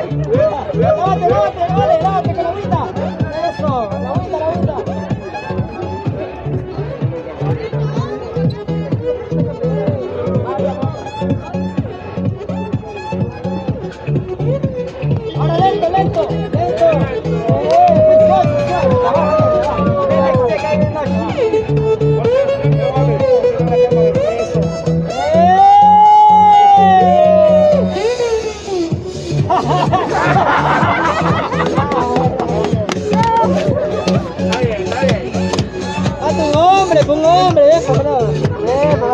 Lávate, lávate, vale, lávate con la agüita. Eso, la agüita, la agüita. Ahora lento, lento, lento. Suave, abajo, que se caiga el noche. Un hombre, viejo, bro. Viejo,